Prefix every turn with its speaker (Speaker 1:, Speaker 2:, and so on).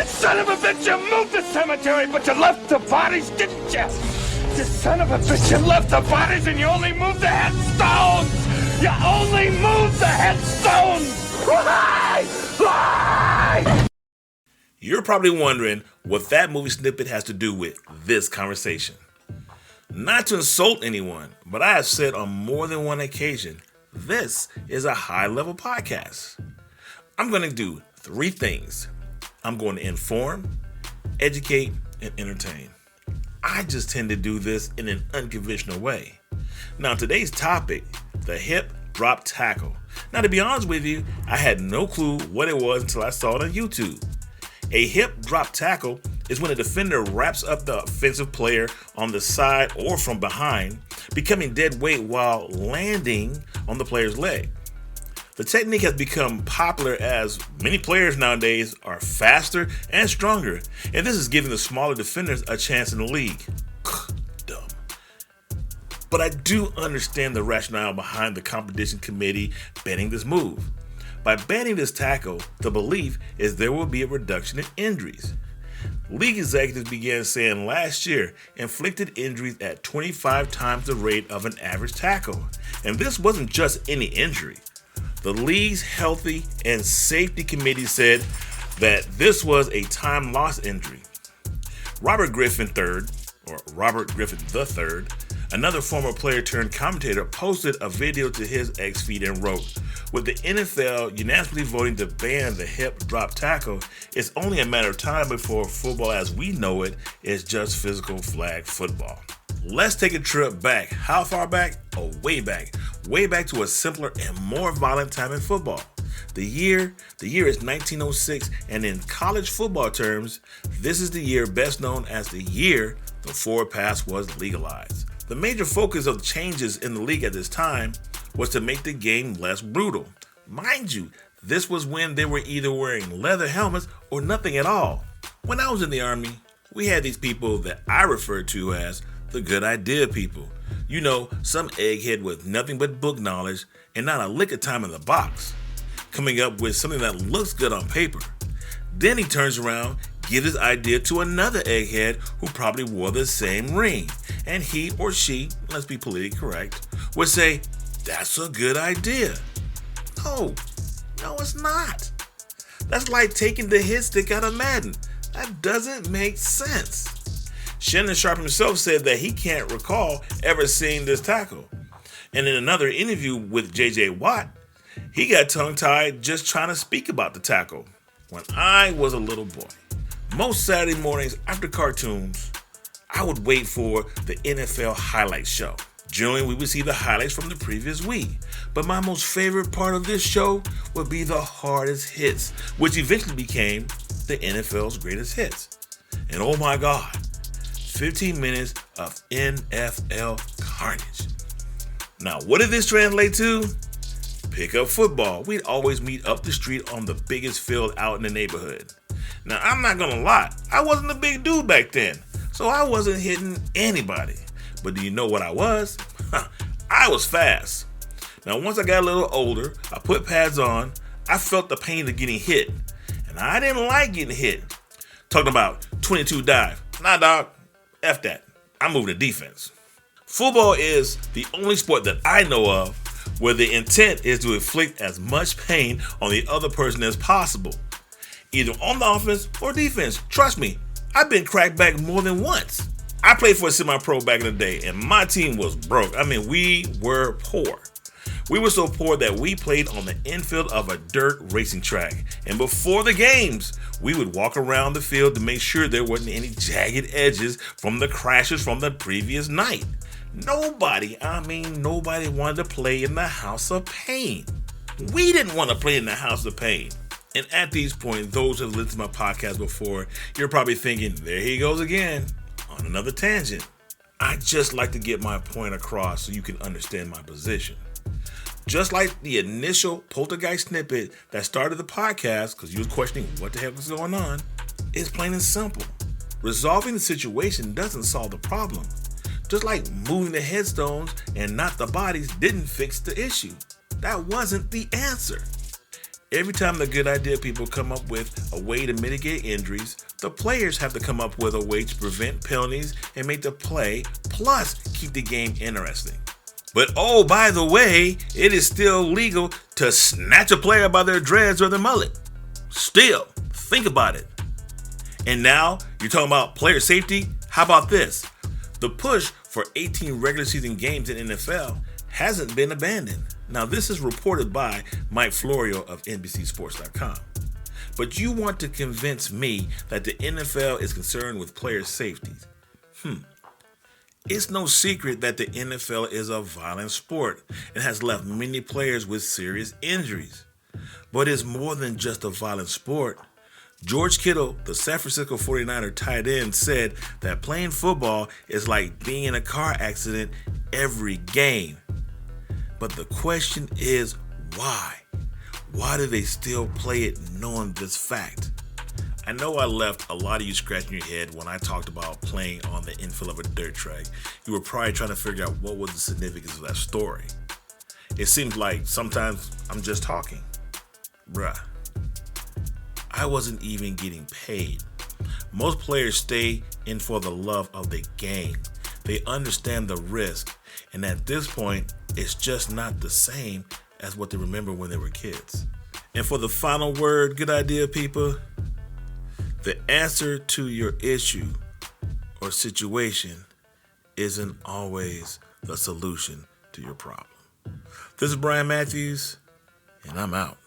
Speaker 1: son of a bitch, you moved the cemetery, but you left the bodies, didn't you? You son of a bitch, you left the bodies and you only moved the headstones! You only moved the headstones! Why? Why?
Speaker 2: You're probably wondering what that movie snippet has to do with this conversation. Not to insult anyone, but I have said on more than one occasion, this is a high-level podcast. I'm going to do 3 things. I'm going to inform, educate, and entertain. I just tend to do this in an unconventional way. Now, today's topic, the hip drop tackle. Now, to be honest with you, I had no clue what it was until I saw it on YouTube. A hip drop tackle is when a defender wraps up the offensive player on the side or from behind, becoming dead weight while landing on the player's leg. The technique has become popular as many players nowadays are faster and stronger, and this is giving the smaller defenders a chance in the league. Dumb. But I do understand the rationale behind the competition committee banning this move. By banning this tackle, the belief is there will be a reduction in injuries. League executives began saying last year inflicted injuries at 25 times the rate of an average tackle. And this wasn't just any injury. The league's Healthy and Safety Committee said that this was a time loss injury. Robert Griffin III, or Robert Griffin III, another former player-turned-commentator, posted a video to his X feed and wrote, "With the NFL unanimously voting to ban the hip drop tackle, it's only a matter of time before football as we know it is just physical flag football." Let's take a trip back. How far back? Oh, way back. Way back to a simpler and more violent time in football. The year is 1906, and in college football terms, this is the year best known as the year the forward pass was legalized. The major focus of the changes in the league at this time was to make the game less brutal. Mind you, this was when they were either wearing leather helmets or nothing at all. When I was in the Army, we had these people that I referred to as the good idea people. You know, some egghead with nothing but book knowledge and not a lick of time in the box, coming up with something that looks good on paper. Then he turns around, gives his idea to another egghead who probably wore the same ring, and he or she, let's be politically correct, would say, "That's a good idea." No, it's not. That's like taking the hit stick out of Madden. That doesn't make sense. Shannon Sharpe himself said that he can't recall ever seeing this tackle. And in another interview with J.J. Watt, he got tongue-tied just trying to speak about the tackle. When I was a little boy, most Saturday mornings after cartoons, I would wait for the NFL highlights show. Generally, we would see the highlights from the previous week. But my most favorite part of this show would be the hardest hits, which eventually became the NFL's greatest hits. And oh my God, 15 minutes of NFL carnage. Now, what did this translate to? Pick up football. We'd always meet up the street on the biggest field out in the neighborhood. Now, I'm not gonna lie, I wasn't a big dude back then, so I wasn't hitting anybody. But do you know what I was? I was fast. Now, once I got a little older, I put pads on, I felt the pain of getting hit, and I didn't like getting hit. Talking about 22 dive. Nah, dog. F that. I'm moving to defense. Football is the only sport that I know of where the intent is to inflict as much pain on the other person as possible, either on the offense or defense. Trust me, I've been cracked back more than once. I played for a semi-pro back in the day, and my team was broke. I mean, we were poor. We were so poor that we played on the infield of a dirt racing track. And before the games, we would walk around the field to make sure there wasn't any jagged edges from the crashes from the previous night. Nobody wanted to play in the house of pain. We didn't want to play in the house of pain. And at these points, those who have listened to my podcast before, you're probably thinking, there he goes again, on another tangent. I just like to get my point across so you can understand my position. Just like the initial Poltergeist snippet that started the podcast, because you was questioning what the heck was going on, it's plain and simple. Resolving the situation doesn't solve the problem. Just like moving the headstones and not the bodies didn't fix the issue. That wasn't the answer. Every time the good idea people come up with a way to mitigate injuries, the players have to come up with a way to prevent penalties and make the play, plus keep the game interesting. But oh, by the way, it is still legal to snatch a player by their dreads or their mullet. Still, think about it. And now, you're talking about player safety? How about this? The push for 18 regular season games in NFL hasn't been abandoned. Now, this is reported by Mike Florio of NBCSports.com. But you want to convince me that the NFL is concerned with player safety. It's no secret that the NFL is a violent sport and has left many players with serious injuries. But it's more than just a violent sport. George Kittle, the San Francisco 49er tight end, said that playing football is like being in a car accident every game. But the question is, why? Why do they still play it knowing this fact? I know I left a lot of you scratching your head when I talked about playing on the infield of a dirt track. You were probably trying to figure out what was the significance of that story. It seems like sometimes I'm just talking. Bruh. I wasn't even getting paid. Most players stay in for the love of the game. They understand the risk, and at this point, it's just not the same as what they remember when they were kids. And for the final word, good idea, people, the answer to your issue or situation isn't always the solution to your problem. This is Brian Matthews, and I'm out.